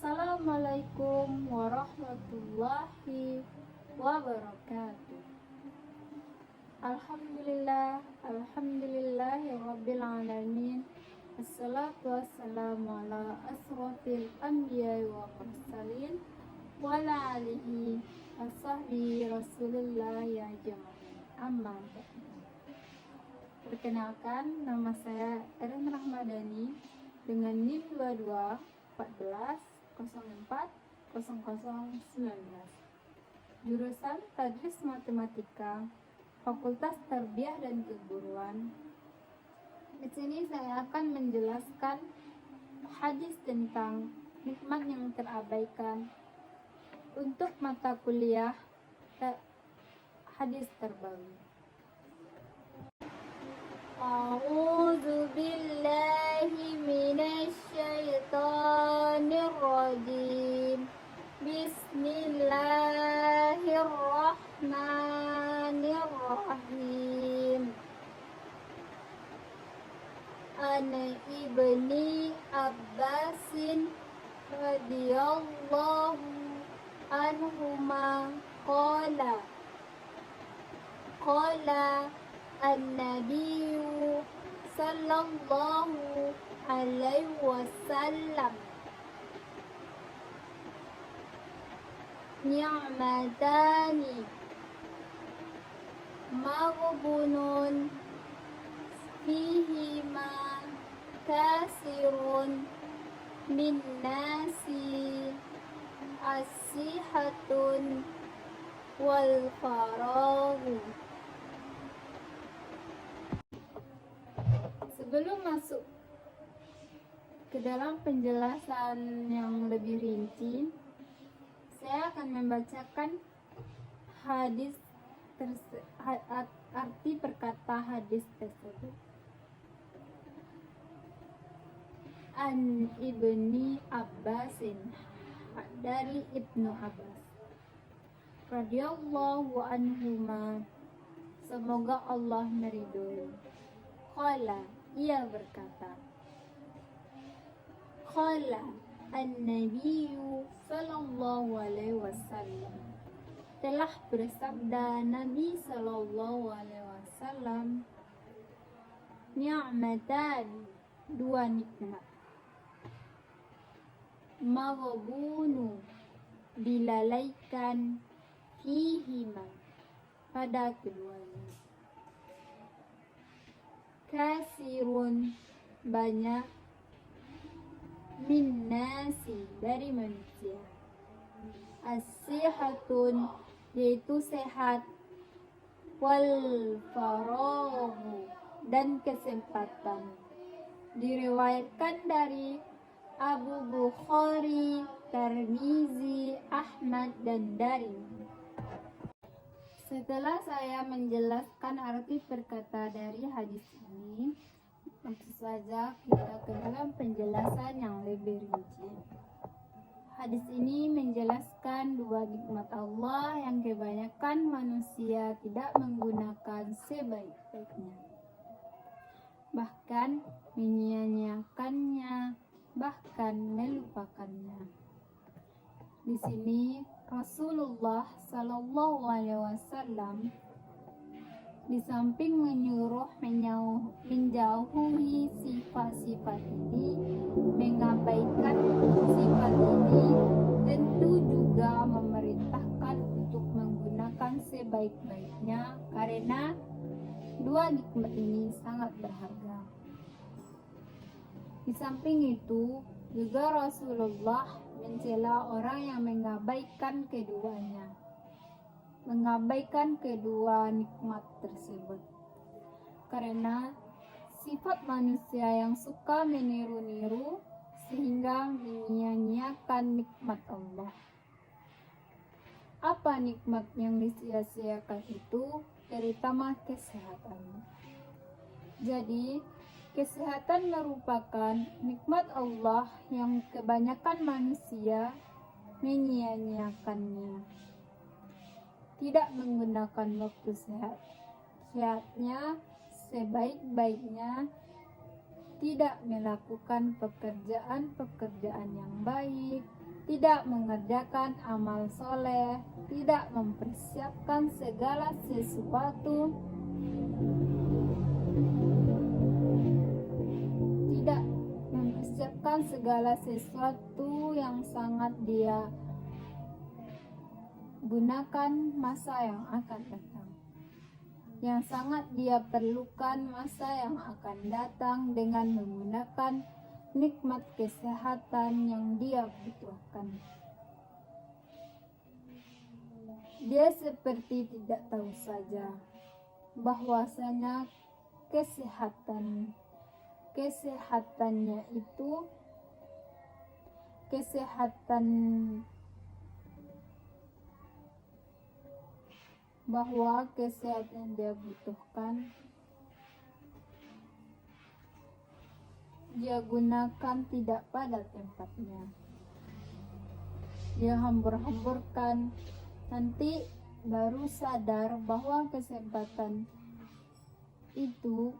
Assalamualaikum warahmatullahi wabarakatuh. Alhamdulillahirabbil alamin. Assalatu wassalamu ala asrofil anbiya'i wa mursalin wa ala alihi wasahbihi rasulillah ya jamaah. Amma ba'du. Perkenalkan, nama saya Erin Rahmadani dengan NIM 22 14 04 0019. Jurusan Tadris Matematika, Fakultas Tarbiyah dan Keguruan. Di sini saya akan menjelaskan hadis tentang nikmat yang terabaikan untuk mata kuliah hadis terbaru. A'udzu billahi minasy syaithanir rajim. Bismillahirrahmanirrahim. Ana ibni Abbasin radhiyallahu anhuma qala an-nabiyyu sallallahu alaihi wasallam ni'matani maghbunun fihima kasirun min nasi as-sihatun wal faraghu. Sebelum masuk ke dalam penjelasan yang lebih rinci, saya akan membacakan arti perkata hadis tersebut. An ibni Abbasin, dari Ibnu Abbas radhiyallahu anhuma, semoga Allah meridhoi. Qala, ia berkata, qala an-nabiyyu sallallahu alaihi wasallam, telah bersabda Nabi sallallahu alaihi wasallam, ni'matan, dua nikmat, maghbunu, dilalaikan, fihima, pada keduanya, kasirun, banyak, min nasi, dari manusia, as-sihatun, yaitu sehat, wal faraghu, dan kesempatan. Diriwayatkan dari Abu Bukhari, Tirmizi, Ahmad, dan Darimi. Setelah saya menjelaskan arti perkata dari hadis ini, langsung saja kita ke dalam penjelasan yang lebih rinci. Hadis ini menjelaskan dua nikmat Allah yang kebanyakan manusia tidak menggunakan sebaik-baiknya, bahkan menyia-nyiakannya, bahkan melupakannya. Di sini Rasulullah Sallallahu Alaihi Wasallam di samping menyuruh menjauhi sifat-sifat ini, mengabaikan sifat ini, tentu juga memerintahkan untuk menggunakan sebaik-baiknya, karena dua nikmat ini sangat berharga. Di samping itu juga Rasulullah mencela orang yang mengabaikan keduanya, mengabaikan kedua nikmat tersebut, karena sifat manusia yang suka meniru-niru sehingga menyia-nyiakan nikmat Allah. Apa nikmat yang disia-siakan itu? Terutama kesehatan. Jadi kesehatan merupakan nikmat Allah yang kebanyakan manusia menyia-nyiakannya, tidak menggunakan waktu sehatnya sebaik-baiknya, tidak melakukan pekerjaan-pekerjaan yang baik, tidak mengerjakan amal soleh, tidak mempersiapkan segala sesuatu, tidak mempersiapkan segala sesuatu yang sangat dia gunakan masa yang akan datang, yang sangat dia perlukan masa yang akan datang dengan menggunakan nikmat kesehatan yang dia butuhkan. Dia seperti tidak tahu saja bahwasanya kesehatannya itu bahwa kesehatan dia butuhkan dia gunakan tidak pada tempatnya, dia hambur-hamburkan. Nanti baru sadar bahwa kesehatan itu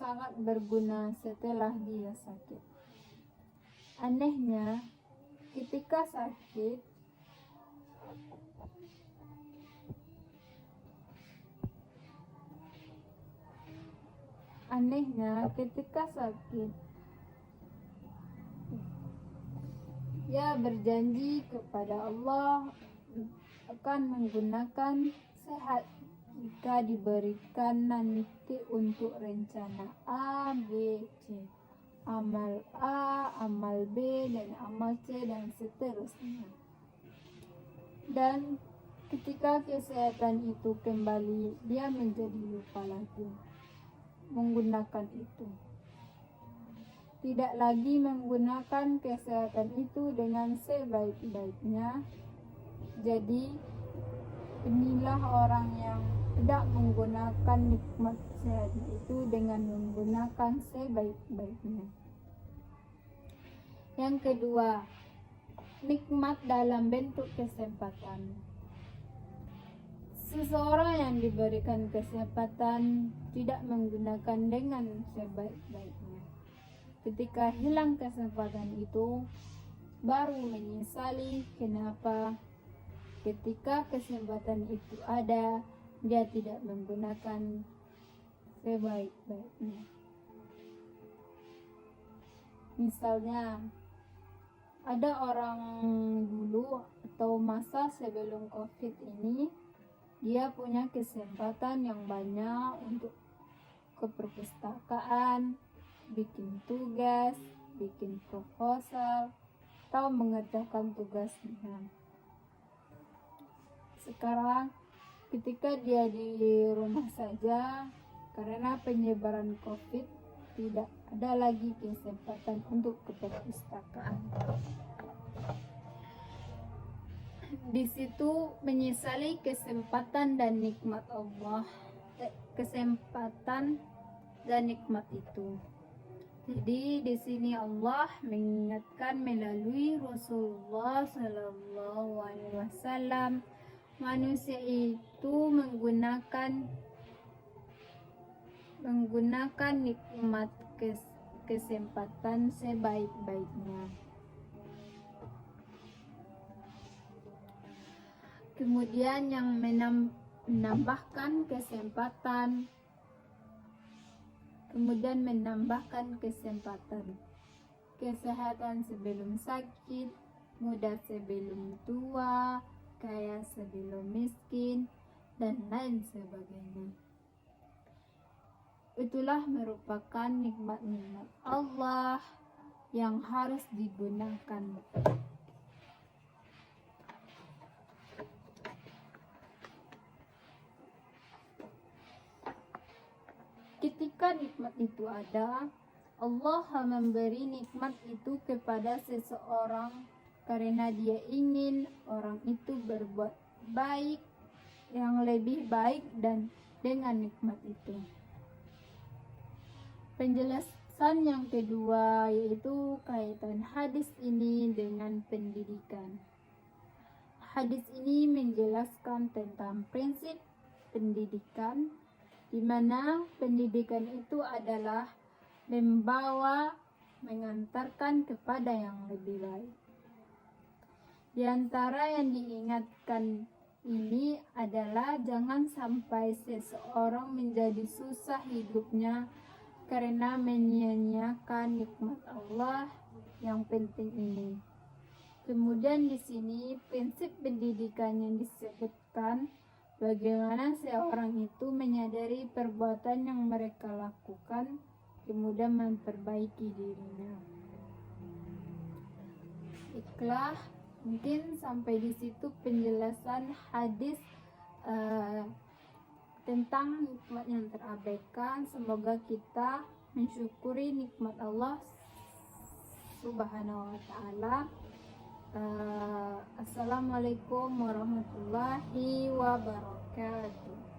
sangat berguna setelah dia sakit. Anehnya, ketika sakit ia berjanji kepada Allah akan menggunakan sehat jika diberikan nanti untuk rencana A, B, C, amal A, amal B, dan amal C, dan seterusnya. Dan ketika kesehatan itu kembali, dia menjadi lupa lagi menggunakan itu. Tidak lagi menggunakan kesehatan itu dengan sebaik-baiknya. Jadi inilah orang yang tidak menggunakan nikmat sehat itu dengan menggunakan sebaik-baiknya. Yang kedua, nikmat dalam bentuk kesempatan. Seseorang yang diberikan kesempatan tidak menggunakan dengan sebaik-baiknya. Ketika hilang kesempatan itu, baru menyesali kenapa ketika kesempatan itu ada, dia tidak menggunakan sebaik-baiknya. Misalnya, ada orang dulu atau masa sebelum COVID ini, dia punya kesempatan yang banyak untuk ke perpustakaan, bikin tugas, bikin proposal, atau mengerjakan tugasnya. Sekarang ketika dia di rumah saja karena penyebaran COVID, tidak ada lagi kesempatan untuk ke perpustakaan. Di situ menyesali kesempatan dan nikmat Allah, kesempatan dan nikmat itu. Jadi di sini Allah mengingatkan melalui Rasulullah Sallallahu Alaihi Wasallam, manusia itu menggunakan nikmat kesempatan sebaik-baiknya. Kemudian yang menambahkan kesempatan, kesehatan sebelum sakit, muda sebelum tua, kaya sebelum miskin, dan lain sebagainya. Itulah merupakan nikmat-nikmat Allah yang harus digunakan. Ketika nikmat itu ada, Allah memberi nikmat itu kepada seseorang karena dia ingin orang itu berbuat baik, yang lebih baik dan dengan nikmat itu. Penjelasan yang kedua yaitu kaitan hadis ini dengan pendidikan. Hadis ini menjelaskan tentang prinsip pendidikan, di mana pendidikan itu adalah membawa mengantarkan kepada yang lebih baik. Di antara yang diingatkan ini adalah jangan sampai seseorang menjadi susah hidupnya karena menyia-nyiakan nikmat Allah yang penting ini. Kemudian di sini prinsip pendidikan yang disebutkan bagaimana seorang itu menyadari perbuatan yang mereka lakukan, kemudian memperbaiki dirinya. Baiklah, mungkin sampai di situ penjelasan hadis tentang nikmat yang terabaikan. Semoga kita mensyukuri nikmat Allah Subhanahu wa Ta'ala. Assalamualaikum warahmatullahi wabarakatuh.